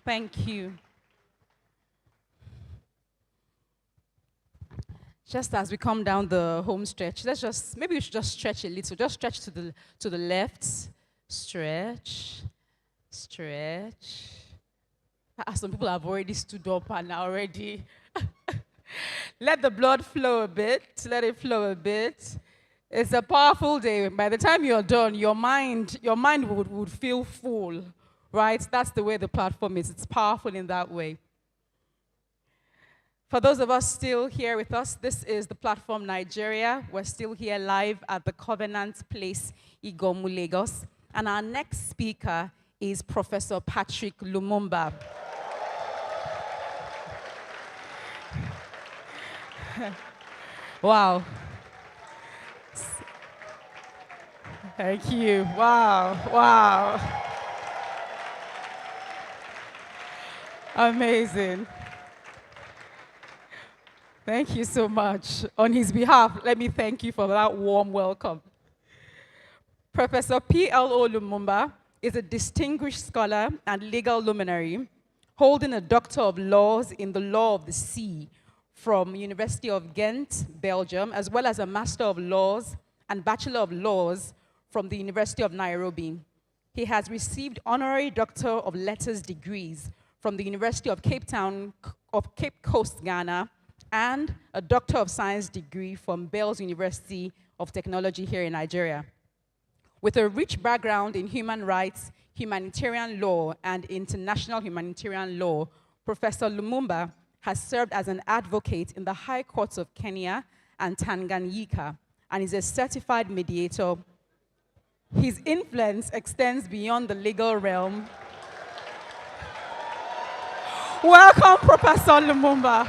Thank you. Just as we come down the home stretch, maybe we should just stretch a little. Just stretch to the left. Stretch. Stretch. Some people have already stood up and are already. Let the blood flow a bit. Let it flow a bit. It's a powerful day. By the time you're done, your mind would feel full, right? That's the way the platform is. It's powerful in that way. For those of us still here with us, this is the platform Nigeria. We're still here live at the Covenant Place, Igomu, Lagos. And our next speaker is Professor Patrick Lumumba. Wow. Thank you. Wow. Wow. Amazing. Thank you so much. On his behalf, let me thank you for that warm welcome. Professor P.L.O. Lumumba is a distinguished scholar and legal luminary, holding a Doctor of Laws in the Law of the Sea from University of Ghent, Belgium, as well as a Master of Laws and Bachelor of Laws from the University of Nairobi. He has received honorary Doctor of Letters degrees from the University of Cape Coast, Ghana, and a Doctor of Science degree from Bells University of Technology here in Nigeria. With a rich background in human rights, humanitarian law, and international humanitarian law, Professor Lumumba has served as an advocate in the High Courts of Kenya and Tanganyika, and is a certified mediator. His influence extends beyond the legal realm. Welcome, Professor Lumumba.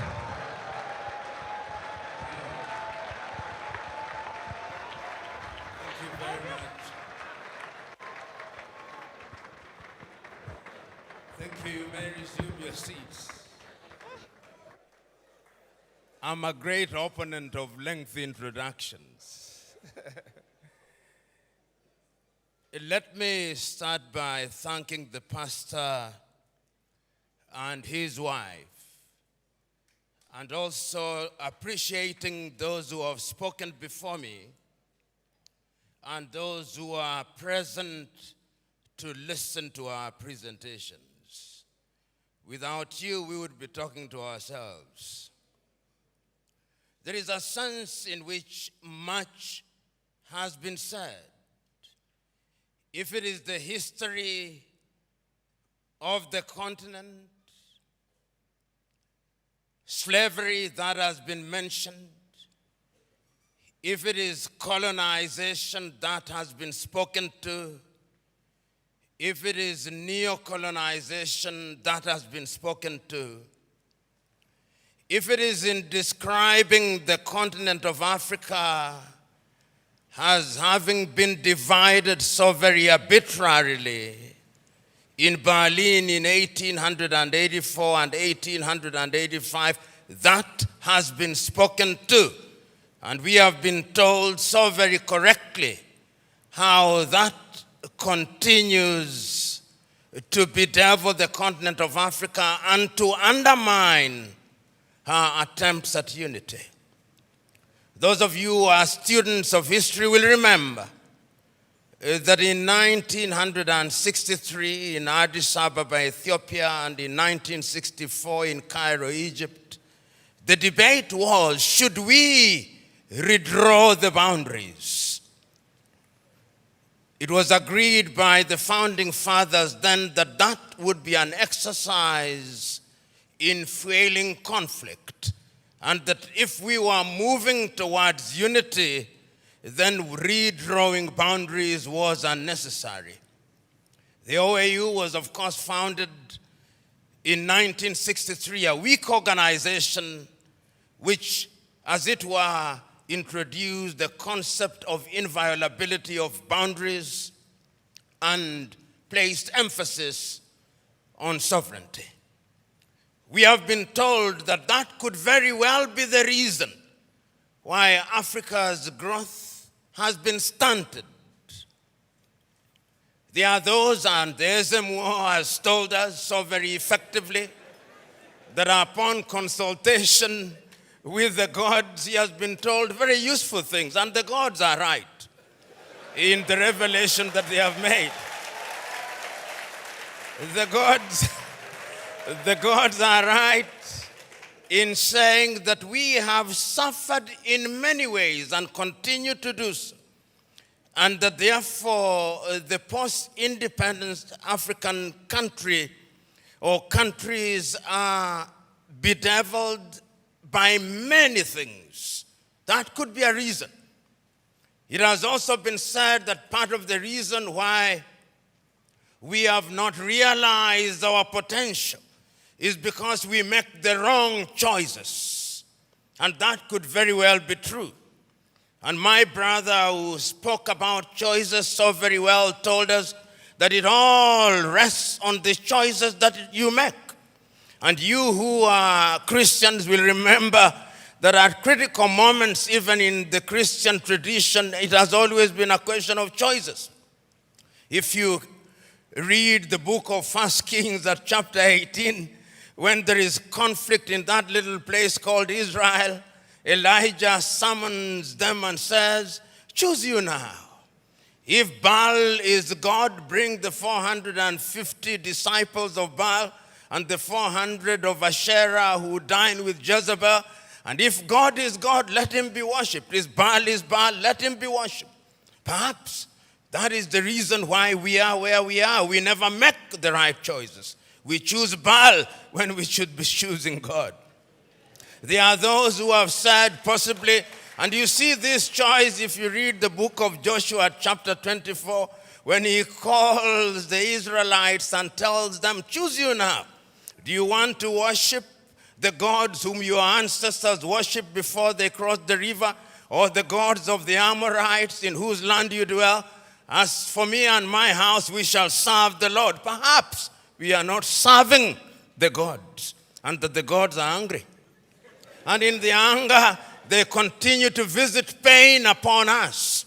Thank you. You may resume your seats. I'm a great opponent of lengthy introductions. Let me start by thanking the pastor and his wife, and also appreciating those who have spoken before me and those who are present to listen to our presentations. Without you, we would be talking to ourselves. There is a sense in which much has been said. If it is the history of the continent, slavery that has been mentioned, if it is colonization that has been spoken to, if it is neo-colonization that has been spoken to, if it is in describing the continent of Africa as having been divided so very arbitrarily in Berlin in 1884 and 1885, that has been spoken to. And we have been told so very correctly how that continues to bedevil the continent of Africa and to undermine our attempts at unity. Those of you who are students of history will remember that in 1963 in Addis Ababa, Ethiopia, and in 1964 in Cairo, Egypt, the debate was, should we redraw the boundaries? It was agreed by the founding fathers then that that would be an exercise in fueling conflict, and that if we were moving towards unity, then redrawing boundaries was unnecessary. The OAU was, of course, founded in 1963, a weak organization which, as it were, introduced the concept of inviolability of boundaries and placed emphasis on sovereignty. We have been told that that could very well be the reason why Africa's growth has been stunted. There are those, and there's who has told us so very effectively, that upon consultation with the gods, he has been told very useful things, and the gods are right in the revelation that they have made. The gods are right in saying that we have suffered in many ways and continue to do so, and that therefore the post-independence African country or countries are bedeviled by many things. That could be a reason. It has also been said that part of the reason why we have not realized our potential is because we make the wrong choices. And that could very well be true. And my brother who spoke about choices so very well told us that it all rests on the choices that you make. And you who are Christians will remember that at critical moments, even in the Christian tradition, it has always been a question of choices. If you read the book of 1 Kings at chapter 18, when there is conflict in that little place called Israel, Elijah summons them and says, choose you now. If Baal is God, bring the 450 disciples of Baal and the 400 of Asherah who dined with Jezebel. And if God is God, let him be worshipped. If Baal is Baal, let him be worshipped. Perhaps that is the reason why we are where we are. We never make the right choices. We choose Baal when we should be choosing God. There are those who have said possibly, and you see this choice if you read the book of Joshua chapter 24, when he calls the Israelites and tells them, choose you now. Do you want to worship the gods whom your ancestors worshipped before they crossed the river, or the gods of the Amorites in whose land you dwell? As for me and my house, we shall serve the Lord. Perhaps we are not serving the gods, and that the gods are angry. And in the anger, they continue to visit pain upon us.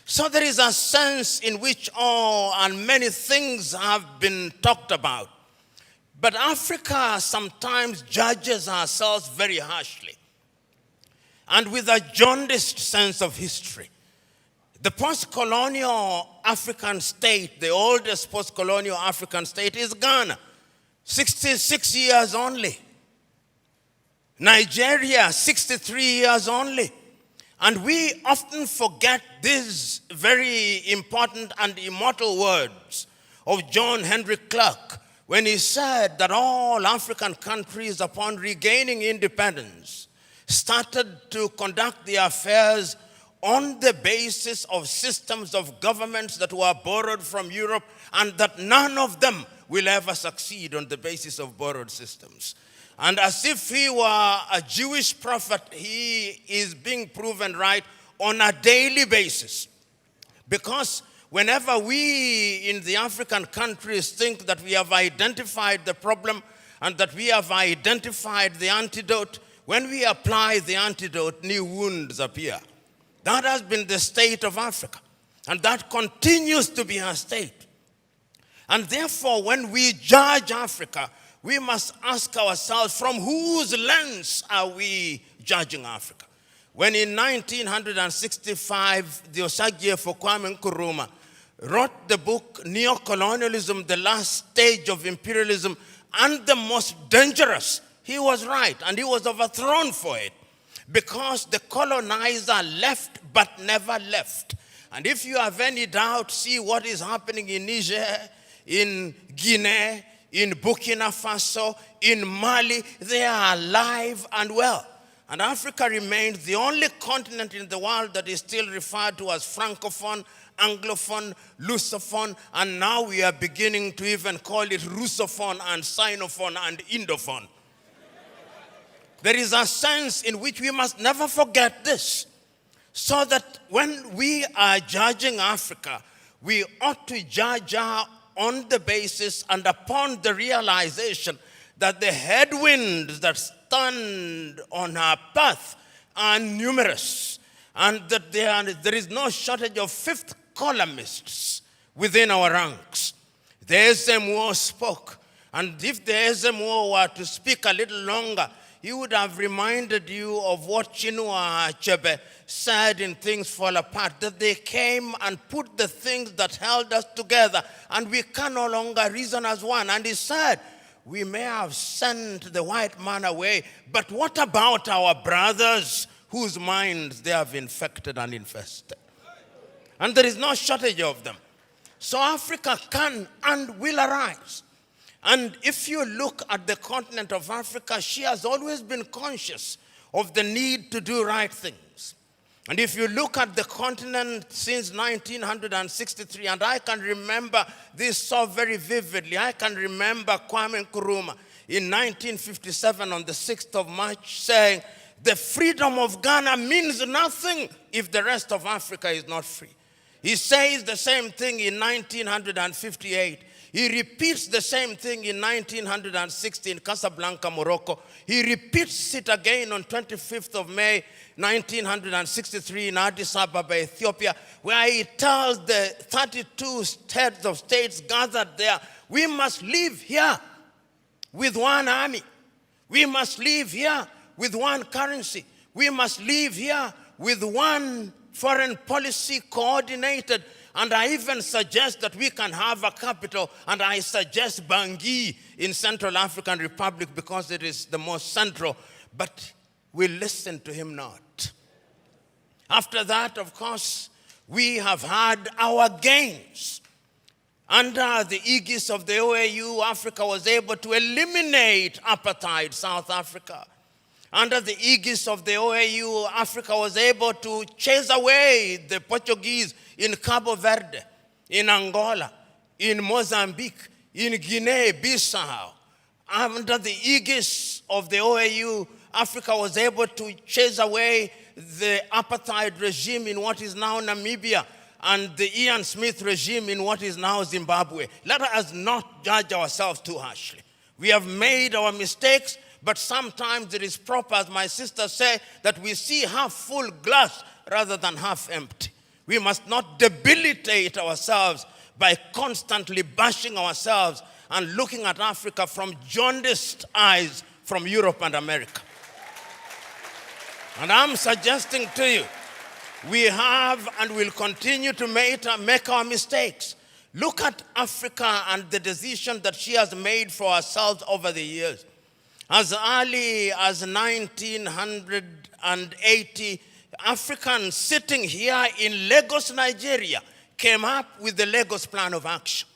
So there is a sense in which all and many things have been talked about. But Africa sometimes judges ourselves very harshly and with a jaundiced sense of history. The post-colonial African state, the oldest post-colonial African state is Ghana, 66 years only. Nigeria, 63 years only. And we often forget these very important and immortal words of John Henry Clark when he said that all African countries, upon regaining independence, started to conduct their affairs on the basis of systems of governments that were borrowed from Europe, and that none of them will ever succeed on the basis of borrowed systems. And as if he were a Jewish prophet, he is being proven right on a daily basis. Because whenever we in the African countries think that we have identified the problem and that we have identified the antidote, when we apply the antidote, new wounds appear. That has been the state of Africa. And that continues to be our state. And therefore, when we judge Africa, we must ask ourselves, from whose lens are we judging Africa? When in 1965, the Osagyefo Kwame Nkrumah wrote the book, Neocolonialism, the Last Stage of Imperialism, and the Most Dangerous, he was right, and he was overthrown for it, because the colonizer left but never left. And if you have any doubt, see what is happening in Niger, in Guinea, in Burkina Faso, in Mali. They are alive and well. And Africa remains the only continent in the world that is still referred to as Francophone, Anglophone, Lusophone, and now we are beginning to even call it Russophone and Sinophone and Indophone. There is a sense in which we must never forget this, so that when we are judging Africa, we ought to judge her on the basis and upon the realization that the headwinds that stand on our path are numerous, and that there is no shortage of fifth columnists within our ranks. The SMO spoke. And if the SMO were to speak a little longer, he would have reminded you of what Chinua Achebe said in Things Fall Apart, that they came and put the things that held us together, and we can no longer reason as one. And he said, we may have sent the white man away, but what about our brothers whose minds they have infected and infested? And there is no shortage of them. So Africa can and will arise. And if you look at the continent of Africa, she has always been conscious of the need to do right things. And if you look at the continent since 1963, and I can remember this so very vividly, I can remember Kwame Nkrumah in 1957 on the 6th of March saying, the freedom of Ghana means nothing if the rest of Africa is not free. He says the same thing in 1958. He repeats the same thing in 1960 in Casablanca, Morocco. He repeats it again on 25th of May, 1963 in Addis Ababa, Ethiopia, where he tells the 32 heads of states gathered there, we must live here with one army. We must live here with one currency. We must live here with one foreign policy coordinated. And I even suggest that we can have a capital, and I suggest Bangui in Central African Republic because it is the most central. But we listen to him not. After that, of course, we have had our gains. Under the aegis of the OAU, Africa was able to eliminate apartheid South Africa. Under the aegis of the OAU, Africa was able to chase away the Portuguese in Cabo Verde, in Angola, in Mozambique, in Guinea-Bissau. Under the aegis of the OAU, Africa was able to chase away the apartheid regime in what is now Namibia and the Ian Smith regime in what is now Zimbabwe. Let us not judge ourselves too harshly. We have made our mistakes, but sometimes it is proper, as my sister said, that we see half full glass rather than half empty. We must not debilitate ourselves by constantly bashing ourselves and looking at Africa from jaundiced eyes from Europe and America. And I'm suggesting to you, we have and will continue to make our mistakes. Look at Africa and the decision that she has made for ourselves over the years. As early as 1980, Africans sitting here in Lagos, Nigeria, came up with the Lagos Plan of Action.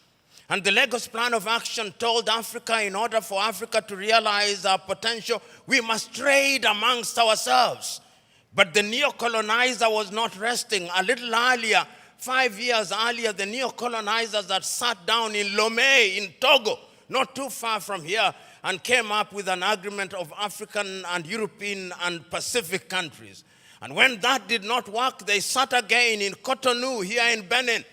And the Lagos Plan of Action told Africa, in order for Africa to realize our potential, we must trade amongst ourselves. But the neo-colonizer was not resting. A little earlier, 5 years earlier, the neo-colonizers had sat down in Lomé, in Togo, not too far from here, and came up with an agreement of African and European and Pacific countries. And when that did not work, they sat again in Cotonou here in Benin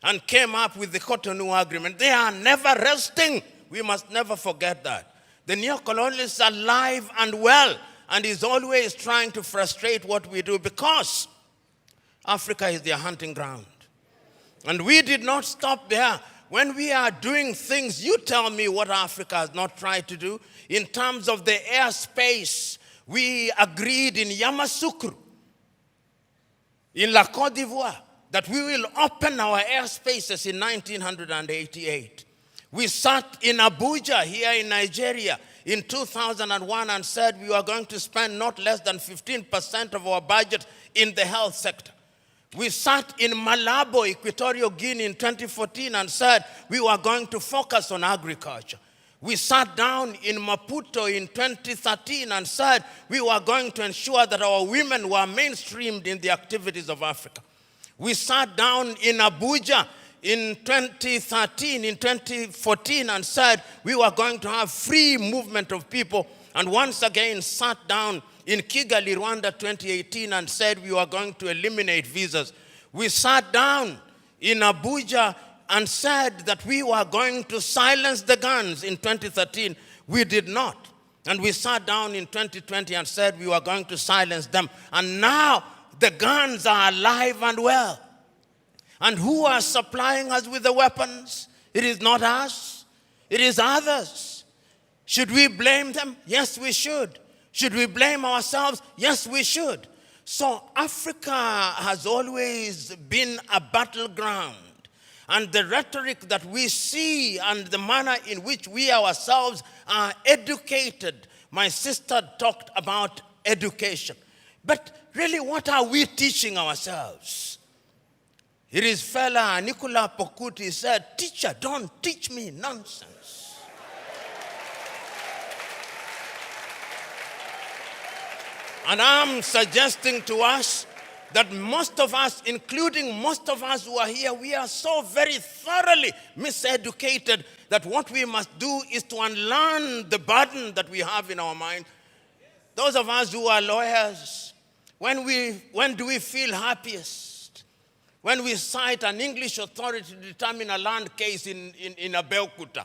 and came up with the Cotonou Agreement. They are never resting. We must never forget that. The neo-colonialist is alive and well and is always trying to frustrate what we do because Africa is their hunting ground. And we did not stop there. When we are doing things, you tell me what Africa has not tried to do. In terms of the airspace, we agreed in Yamoussoukro, in La Côte d'Ivoire, that we will open our airspaces in 1988. We sat in Abuja here in Nigeria in 2001 and said we were going to spend not less than 15% of our budget in the health sector. We sat in Malabo, Equatorial Guinea in 2014 and said we were going to focus on agriculture. We sat down in Maputo in 2013 and said we were going to ensure that our women were mainstreamed in the activities of Africa. We sat down in Abuja in 2013, in 2014 and said we were going to have free movement of people, and once again sat down in Kigali, Rwanda 2018 and said we were going to eliminate visas. We sat down in Abuja and said that we were going to silence the guns in 2013. We did not. And we sat down in 2020 and said we were going to silence them. And now the guns are alive and well. And who are supplying us with the weapons? It is not us. It is others. Should we blame them? Yes, we should. Should we blame ourselves? Yes, we should. So Africa has always been a battleground. And the rhetoric that we see and the manner in which we ourselves are educated. My sister talked about education. But really, what are we teaching ourselves? It is fella Nicola Pokuti said, "Teacher, don't teach me nonsense." And I'm suggesting to us that most of us, including most of us who are here, we are so very thoroughly miseducated that what we must do is to unlearn the burden that we have in our mind. Those of us who are lawyers, when do we feel happiest? When we cite an English authority to determine a land case in Abeokuta.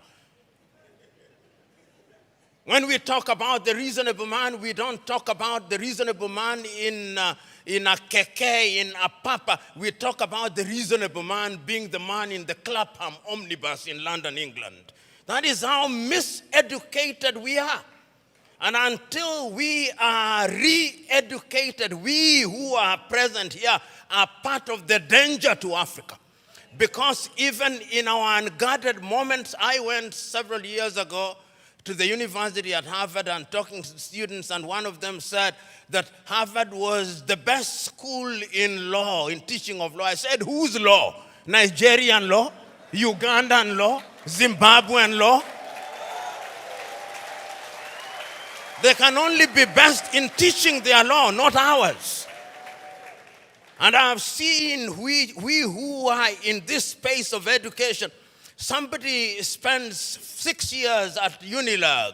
When we talk about the reasonable man, we don't talk about the reasonable man in a keke, in a papa. We talk about the reasonable man being the man in the Clapham omnibus in London, England. That is how miseducated we are. And until we are re-educated, we who are present here are part of the danger to Africa. Because even in our unguarded moments, I went several years ago to the university at Harvard and talking to students, and one of them said that Harvard was the best school in law, in teaching of law. I said, whose law? Nigerian law? Ugandan law? Zimbabwean law? They can only be best in teaching their law, not ours. And I've seen we who are in this space of education, somebody spends 6 years at Unilag,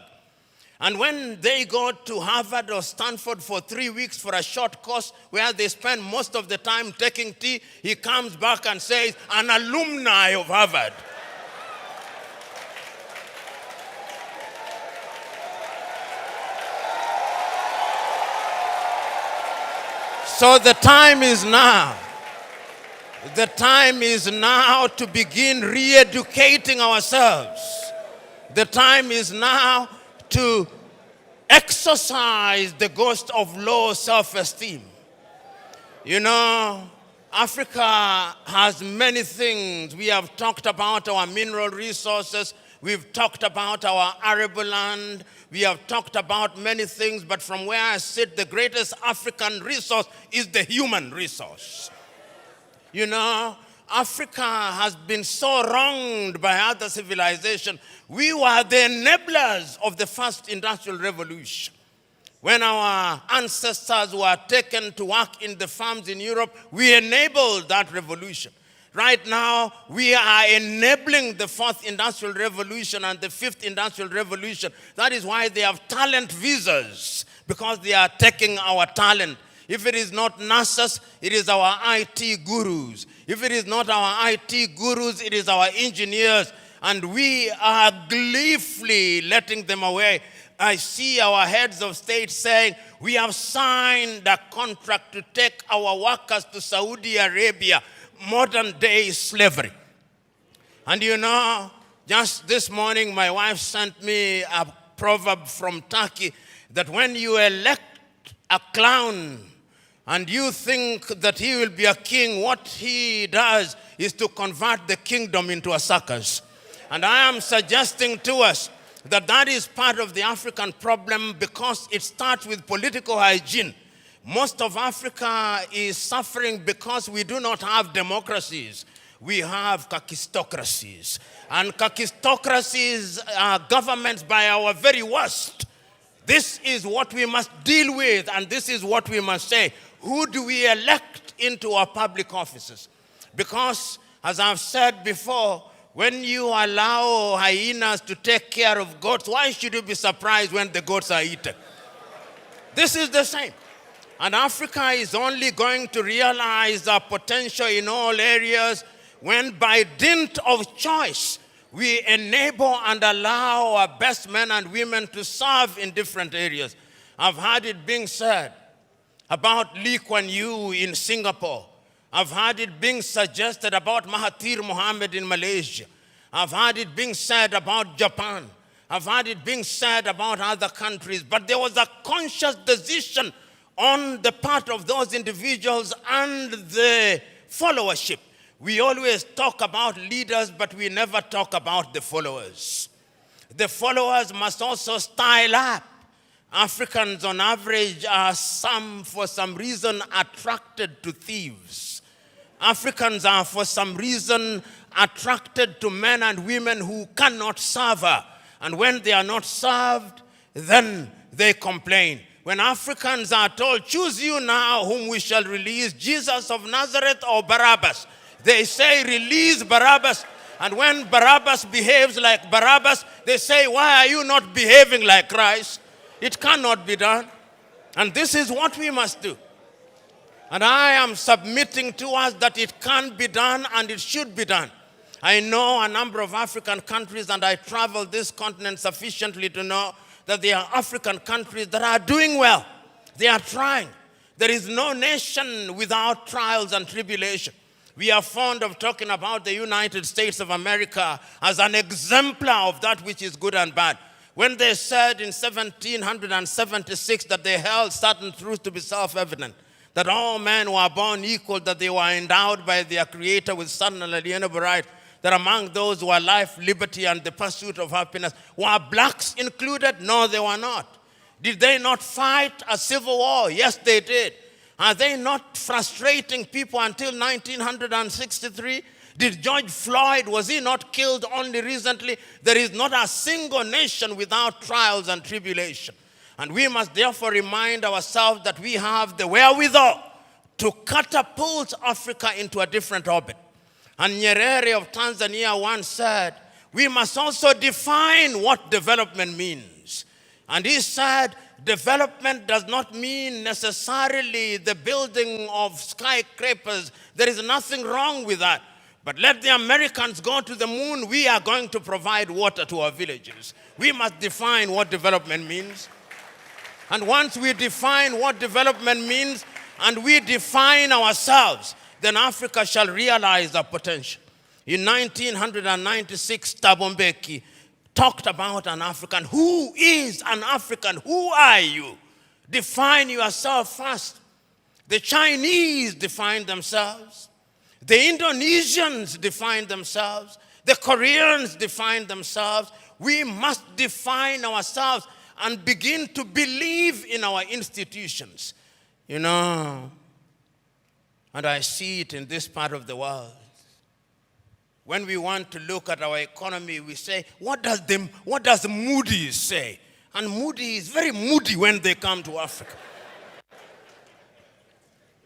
and when they go to Harvard or Stanford for 3 weeks for a short course where they spend most of the time taking tea, he comes back and says, an alumni of Harvard. So the time is now. The time is now to begin re-educating ourselves. The time is now to exercise the ghost of low self-esteem. You know, Africa has many things. We have talked about our mineral resources. We've talked about our arable land. We have talked about many things, but from where I sit, the greatest African resource is the human resource. You know, Africa has been so wronged by other civilizations. We were the enablers of the first industrial revolution. When our ancestors were taken to work in the farms in Europe, we enabled that revolution. Right now, we are enabling the fourth industrial revolution and the fifth industrial revolution. That is why they have talent visas, because they are taking our talent. If it is not nurses, it is our IT gurus. If it is not our IT gurus, it is our engineers. And we are gleefully letting them away. I see our heads of state saying, we have signed a contract to take our workers to Saudi Arabia, modern day slavery. And you know, just this morning, my wife sent me a proverb from Turkey that when you elect a clown and you think that he will be a king, what he does is to convert the kingdom into a circus. And I am suggesting to us that that is part of the African problem, because it starts with political hygiene. Most of Africa is suffering because we do not have democracies. We have kakistocracies. And kakistocracies are governments by our very worst. This is what we must deal with, and this is what we must say. Who do we elect into our public offices? Because, as I've said before, when you allow hyenas to take care of goats, why should you be surprised when the goats are eaten? This is the same. And Africa is only going to realize our potential in all areas when, by dint of choice, we enable and allow our best men and women to serve in different areas. I've heard it being said about Lee Kuan Yew in Singapore I've heard it being suggested about Mahathir Mohamad in Malaysia. I've heard it being said about Japan. I've heard it being said about other countries. But there was a conscious decision on the part of those individuals and the followership. We always talk about leaders, but we never talk about the followers. The followers must also style up. Africans on average are for some reason attracted to thieves. Africans are for some reason attracted to men and women who cannot serve her. And when they are not served, then they complain. When Africans are told, choose you now whom we shall release, Jesus of Nazareth or Barabbas, they say, release Barabbas. And when Barabbas behaves like Barabbas, they say, why are you not behaving like Christ? It cannot be done. And this is what we must do. And I am submitting to us that it can be done and it should be done. I know a number of African countries, and I travel this continent sufficiently to know that there are African countries that are doing well. They are trying. There is no nation without trials and tribulation. We are fond of talking about the United States of America as an exemplar of that which is good and bad. When they said in 1776 that they held certain truths to be self-evident, that all men were born equal, that they were endowed by their Creator with certain unalienable rights, that among those who are life, liberty, and the pursuit of happiness, were blacks included? No, they were not. Did they not fight a civil war? Yes, they did. Are they not frustrating people until 1963? Did George Floyd, was he not killed only recently? There is not a single nation without trials and tribulation. And we must therefore remind ourselves that we have the wherewithal to catapult Africa into a different orbit. And Nyerere of Tanzania once said, we must also define what development means. And he said, development does not mean necessarily the building of skyscrapers. There is nothing wrong with that. But let the Americans go to the moon. We are going to provide water to our villages. We must define what development means. And once we define what development means and we define ourselves, then Africa shall realize our potential. In 1996, Thabo Mbeki talked about an African. Who is an African? Who are you? Define yourself first. The Chinese define themselves. The Indonesians define themselves. The Koreans define themselves. We must define ourselves and begin to believe in our institutions. You know, and I see it in this part of the world. When we want to look at our economy, we say, what does Moody's say? And Moody's is very moody when they come to Africa.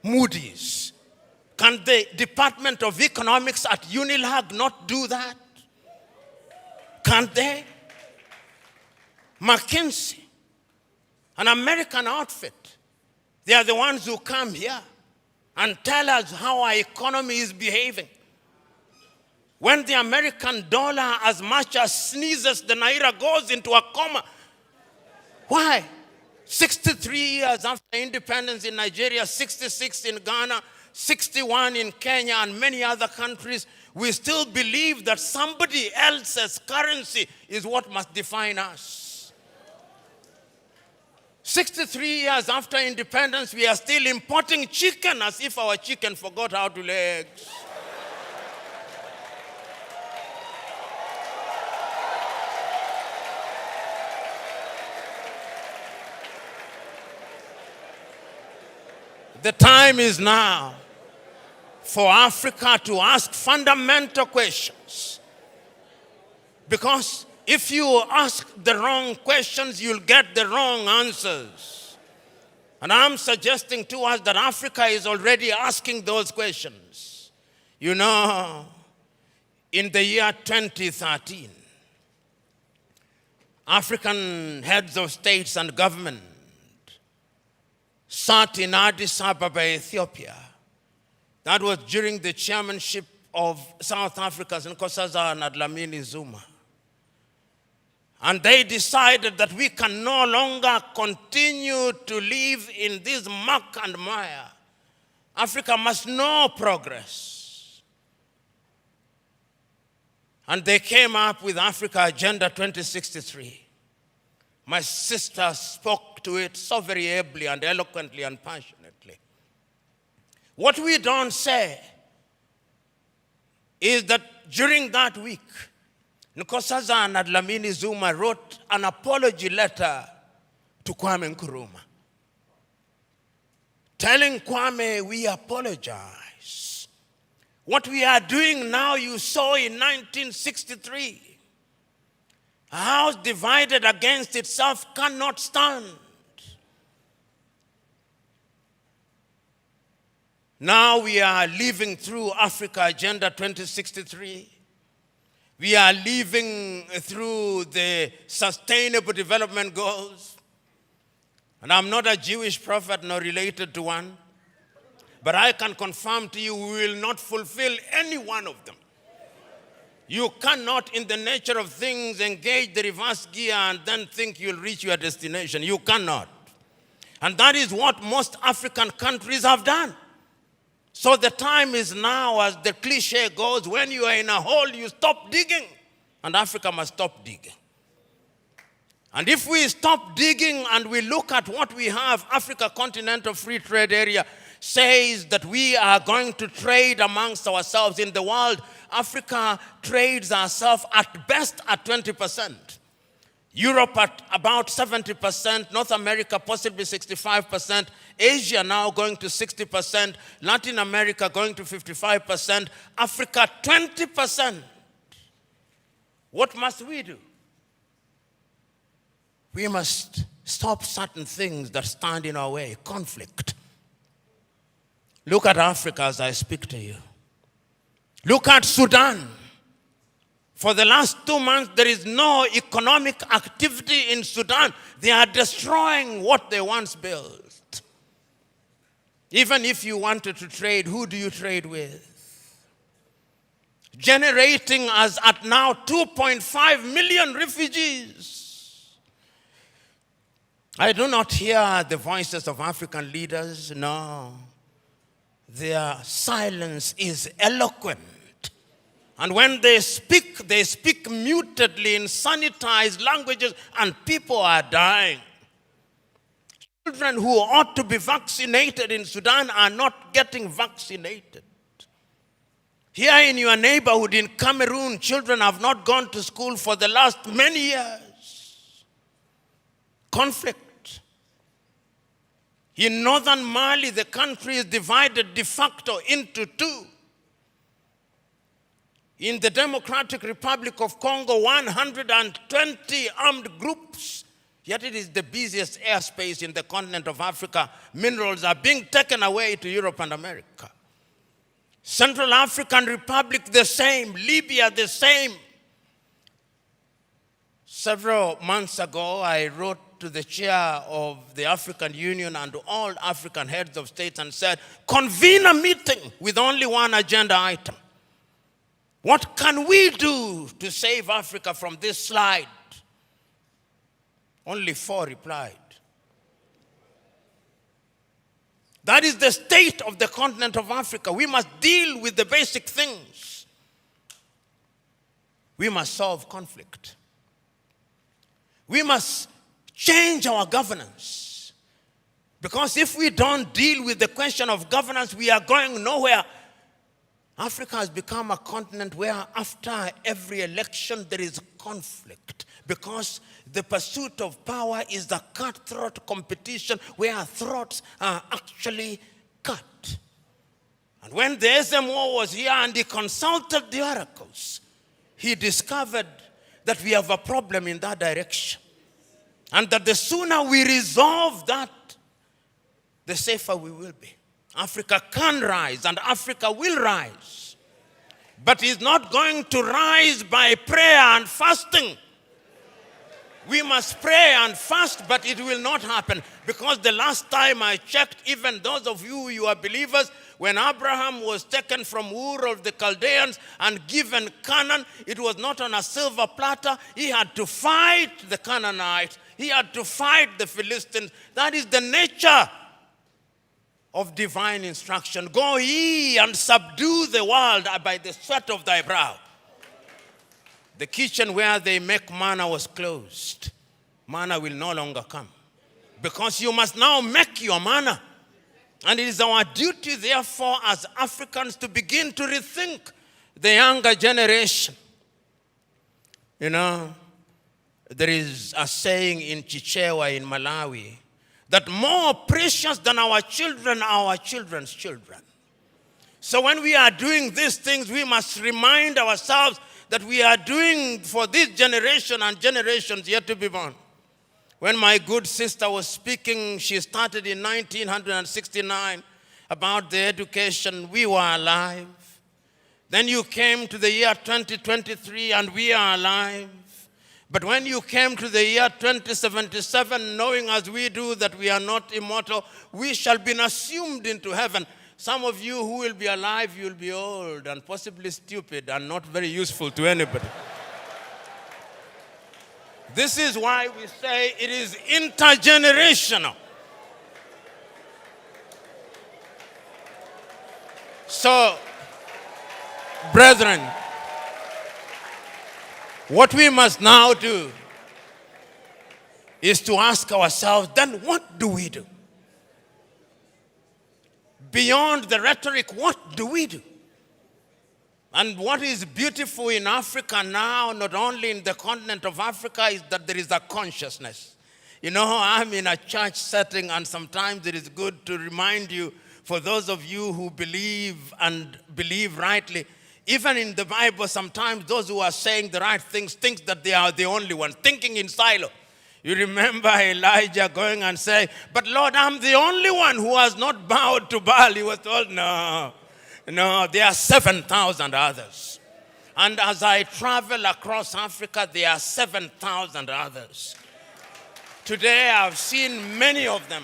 Moody's. Can the Department of Economics at Unilag not do that? Can't they? McKinsey, an American outfit, they are the ones who come here and tell us how our economy is behaving. When the American dollar as much as sneezes, the Naira goes into a coma. Why? 63 years after independence in Nigeria, 66 in Ghana, 61 in Kenya, and many other countries, we still believe that somebody else's currency is what must define us. 63 years after independence, we are still importing chicken as if our chicken forgot how to lay eggs. The time is now for Africa to ask fundamental questions. Because if you ask the wrong questions, you'll get the wrong answers. And I'm suggesting to us that Africa is already asking those questions. You know, in the year 2013, African heads of states and government sat in Addis Ababa, Ethiopia. That was during the chairmanship of South Africa's Nkosazana and Dlamini Zuma. And they decided that we can no longer continue to live in this muck and mire Africa must know progress. And they came up with Africa Agenda 2063. My sister spoke to it so very ably and eloquently and passionately. What we don't say is that during that week, Nkosazana and Dlamini Zuma wrote an apology letter to Kwame Nkrumah, telling Kwame, we apologize. What we are doing now, you saw in 1963. A house divided against itself cannot stand. Now we are living through Africa Agenda 2063. We are living through the Sustainable Development Goals. And I'm not a Jewish prophet nor related to one, but I can confirm to you we will not fulfill any one of them. You cannot, in the nature of things, engage the reverse gear and then think you'll reach your destination. You cannot. And that is what most African countries have done. So the time is now, as the cliche goes, when you are in a hole, you stop digging. And Africa must stop digging. And if we stop digging and we look at what we have, Africa Continental Free Trade Area says that we are going to trade amongst ourselves in the world. Africa trades ourselves at best at 20%. Europe at about 70%, North America possibly 65%, Asia now going to 60%, Latin America going to 55%, Africa 20%. What must we do? We must stop certain things that stand in our way. Conflict. Look at Africa as I speak to you. Look at Sudan. For the last 2 months, there is no economic activity in Sudan. They are destroying what they once built. Even if you wanted to trade, who do you trade with? Generating as at now 2.5 million refugees. I do not hear the voices of African leaders, no. Their silence is eloquent. And when they speak mutedly in sanitized languages, and people are dying. Children who ought to be vaccinated in Sudan are not getting vaccinated. Here in your neighborhood in Cameroon, children have not gone to school for the last many years. Conflict. In northern Mali, the country is divided de facto into two. In the Democratic Republic of Congo, 120 armed groups, yet it is the busiest airspace in the continent of Africa. Minerals are being taken away to Europe and America. Central African Republic, the same. Libya, the same. Several months ago, I wrote to the chair of the African Union and to all African heads of states and said, convene a meeting with only one agenda item. What can we do to save Africa from this slide? Only 4 replied. That is the state of the continent of Africa. We must deal with the basic things. We must solve conflict. We must change our governance. Because if we don't deal with the question of governance, we are going nowhere. Africa has become a continent where after every election there is conflict because the pursuit of power is a cutthroat competition where throats are actually cut. And when the SMO was here and he consulted the oracles, he discovered that we have a problem in that direction. And that the sooner we resolve that, the safer we will be. Africa can rise and Africa will rise. But it's not going to rise by prayer and fasting. We must pray and fast, but it will not happen. Because the last time I checked, even those of you are believers, when Abraham was taken from Ur of the Chaldeans and given Canaan, it was not on a silver platter. He had to fight the Canaanites. He had to fight the Philistines. That is the nature of divine instruction. Go ye and subdue the world by the sweat of thy brow. The kitchen where they make manna was closed. Manna will no longer come. Because you must now make your manna. And it is our duty, therefore, as Africans to begin to rethink the younger generation. You know, there is a saying in Chichewa in Malawi that more precious than our children are our children's children. So when we are doing these things, we must remind ourselves that we are doing for this generation and generations yet to be born. When my good sister was speaking, she started in 1969 about the education. We were alive. Then you came to the year 2023 and we are alive. But when you came to the year 2077, knowing as we do that we are not immortal, we shall be assumed into heaven. Some of you who will be alive, you will be old and possibly stupid and not very useful to anybody. This is why we say it is intergenerational. So, brethren, what we must now do is to ask ourselves, then what do we do? Beyond the rhetoric, what do we do? And what is beautiful in Africa now, not only in the continent of Africa, is that there is a consciousness. You know, I'm in a church setting, and sometimes it is good to remind you, for those of you who believe and believe rightly, even in the Bible, sometimes those who are saying the right things think that they are the only ones, thinking in silo. You remember Elijah going and saying, but Lord, I'm the only one who has not bowed to Baal. He was told, no, there are 7,000 others. And as I travel across Africa, there are 7,000 others. Today I've seen many of them.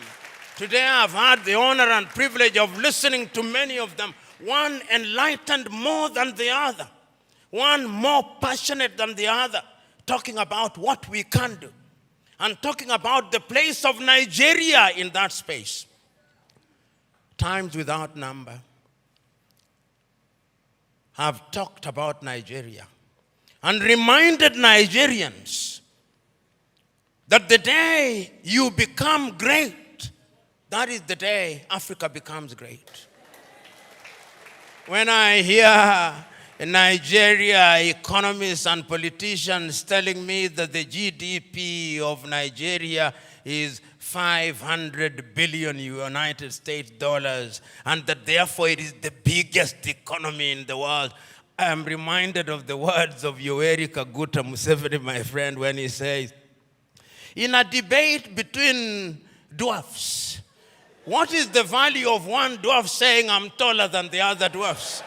Today I've had the honor and privilege of listening to many of them. One enlightened more than the other. One more passionate than the other. Talking about what we can do. And talking about the place of Nigeria in that space. Times without number have talked about Nigeria and reminded Nigerians that the day you become great, that is the day Africa becomes great. When I hear in Nigeria economists and politicians telling me that the GDP of Nigeria is 500 billion United States dollars, and that therefore it is the biggest economy in the world, I am reminded of the words of Yoweri Kaguta Museveni, my friend, when he says, in a debate between dwarfs, what is the value of one dwarf saying, I'm taller than the other dwarfs?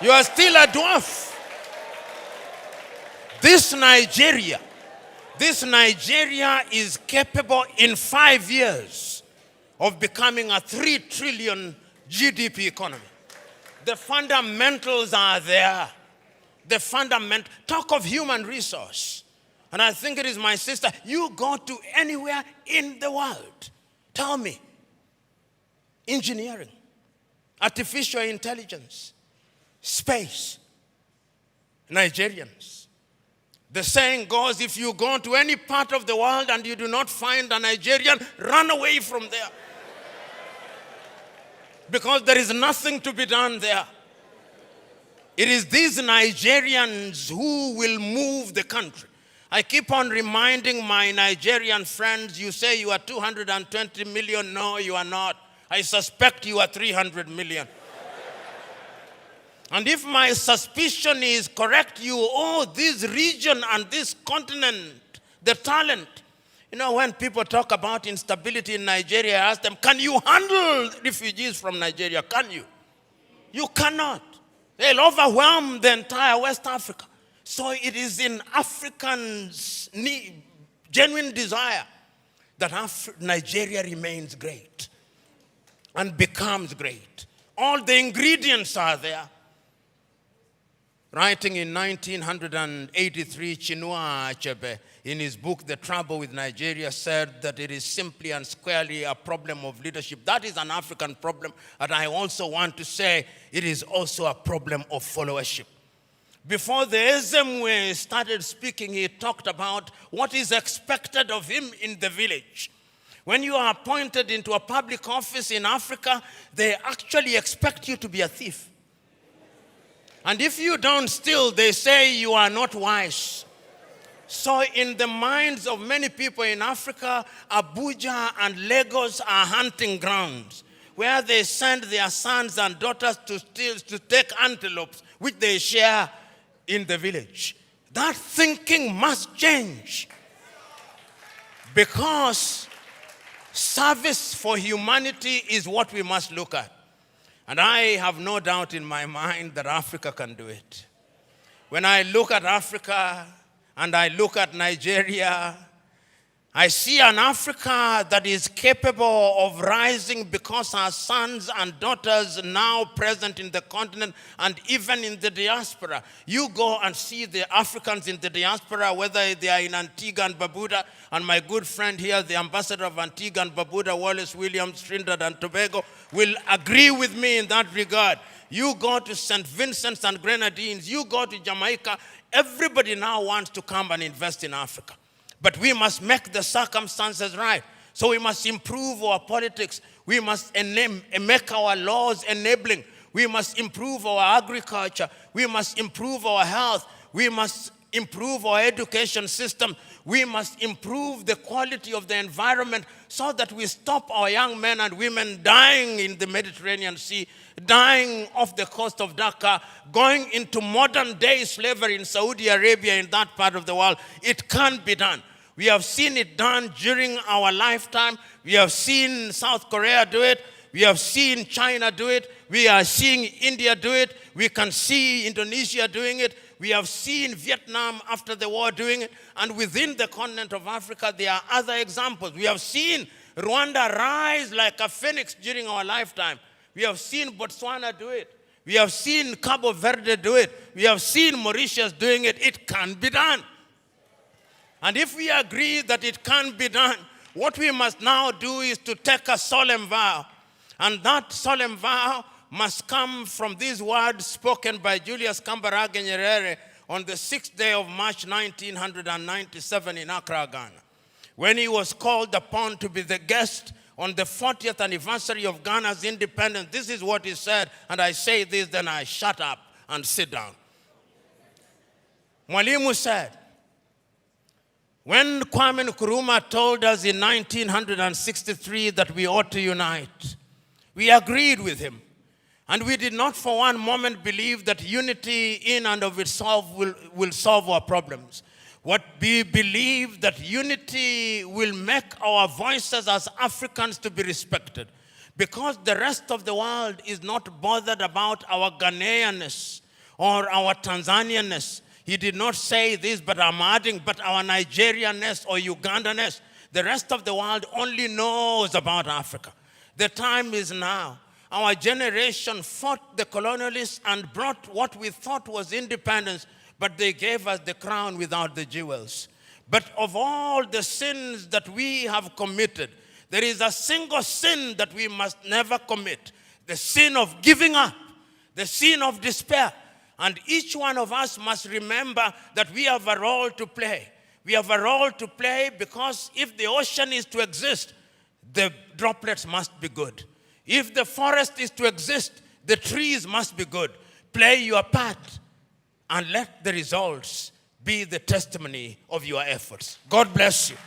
You are still a dwarf. This Nigeria is capable in 5 years of becoming a 3 trillion GDP economy. The fundamentals are there. Talk of human resource. And I think it is my sister, you go to anywhere in the world. Tell me, engineering, artificial intelligence, space, Nigerians. The saying goes, if you go to any part of the world and you do not find a Nigerian, run away from there. Because there is nothing to be done there. It is these Nigerians who will move the country. I keep on reminding my Nigerian friends, you say you are 220 million. No, you are not. I suspect you are 300 million. And if my suspicion is correct, you owe this region and this continent the talent. You know, when people talk about instability in Nigeria, I ask them, can you handle refugees from Nigeria? Can you? You cannot. They'll overwhelm the entire West Africa. So it is in Africans' genuine desire that Nigeria remains great and becomes great. All the ingredients are there. Writing in 1983, Chinua Achebe, in his book, The Trouble with Nigeria, said that it is simply and squarely a problem of leadership. That is an African problem, and I also want to say it is also a problem of followership. Before the Ezemwe started speaking, he talked about what is expected of him in the village. When you are appointed into a public office in Africa, they actually expect you to be a thief. And if you don't steal, they say you are not wise. So in the minds of many people in Africa, Abuja and Lagos are hunting grounds where they send their sons and daughters to steal, to take antelopes, which they share in the village. That thinking must change, because service for humanity is what we must look at. And I have no doubt in my mind that Africa can do it. When I look at Africa and I look at Nigeria, I see an Africa that is capable of rising because our sons and daughters now present in the continent and even in the diaspora. You go and see the Africans in the diaspora, whether they are in Antigua and Barbuda, and my good friend here, the ambassador of Antigua and Barbuda, Wallace Williams, Trinidad and Tobago, will agree with me in that regard. You go to St. Vincent's and Grenadines, you go to Jamaica, everybody now wants to come and invest in Africa. But we must make the circumstances right. So we must improve our politics. We must make our laws enabling. We must improve our agriculture. We must improve our health. We must improve our education system. We must improve the quality of the environment so that we stop our young men and women dying in the Mediterranean Sea, dying off the coast of Dhaka, going into modern day slavery in Saudi Arabia, in that part of the world. It can be done. We have seen it done during our lifetime. We have seen South Korea do it. We have seen China do it. We are seeing India do it. We can see Indonesia doing it. We have seen Vietnam after the war doing it. And within the continent of Africa, there are other examples. We have seen Rwanda rise like a phoenix during our lifetime. We have seen Botswana do it. We have seen Cabo Verde do it. We have seen Mauritius doing it. It can be done. And if we agree that it can be done, what we must now do is to take a solemn vow. And that solemn vow must come from these words spoken by Julius Kambarage Nyerere on the 6th day of March 1997 in Accra, Ghana, when he was called upon to be the guest on the 40th anniversary of Ghana's independence. This is what he said, and I say this, then I shut up and sit down. Mwalimu said, when Kwame Nkrumah told us in 1963 that we ought to unite, we agreed with him. And we did not for one moment believe that unity in and of itself will solve our problems. What we believe that unity will make our voices as Africans to be respected, because the rest of the world is not bothered about our Ghanaianness or our Tanzanianness. He did not say this, but I'm adding, but our Nigerianness or Ugandanness. The rest of the world only knows about Africa. The time is now. Our generation fought the colonialists and brought what we thought was independence, but they gave us the crown without the jewels. But of all the sins that we have committed, there is a single sin that we must never commit: the sin of giving up, the sin of despair. And each one of us must remember that we have a role to play. We have a role to play because if the ocean is to exist, the droplets must be good. If the forest is to exist, the trees must be good. Play your part and let the results be the testimony of your efforts. God bless you.